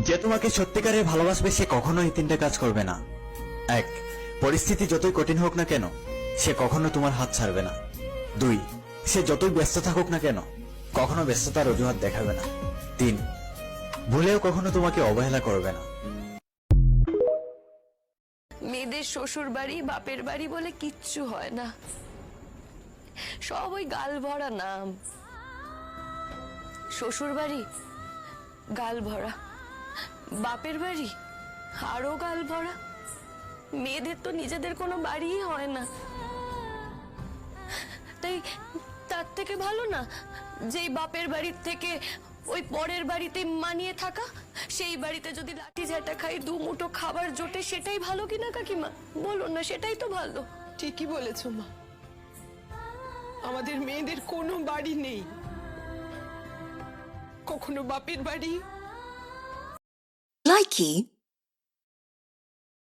যে তোমাকে সত্যিকারের ভালোবাসবে সে কখনো এই তিনটা কাজ করবে না। 1, পরিস্থিতি যতই কঠিন হোক না কেন সে কখনো তোমার হাত ছাড়বে না। 2, সে যতই ব্যস্ত থাকুক না কেন কখনো ব্যস্ততার অজুহাত দেখাবে না। 3, ভুলেও কখনো তোমাকে অবহেলা করবে না। মেয়েদের শ্বশুর বাড়ি বাপের বাড়ি বলে কিচ্ছু হয় না, সব ওই গাল ভরা নাম। শ্বশুর বাড়ি গাল ভরা, বাপের বাড়ি আরো গাল ভরা। মেয়েদের তো নিজেদের কোনো বাড়িই হয় না। তাই তার থেকে ভালো না যেই বাপের বাড়ির থেকে ওই পরের বাড়িতে মানিয়ে থাকা, সেই বাড়িতে যদি লাঠি ঝাঁটা খাই দু মুঠো খাবার জোটে, সেটাই ভালো কিনা কাকিমা বলুন না? সেটাই তো ভালো। ঠিকই বলেছ মা, আমাদের মেয়েদের কোনো বাড়ি নেই, কখনো বাপের বাড়ি। Likey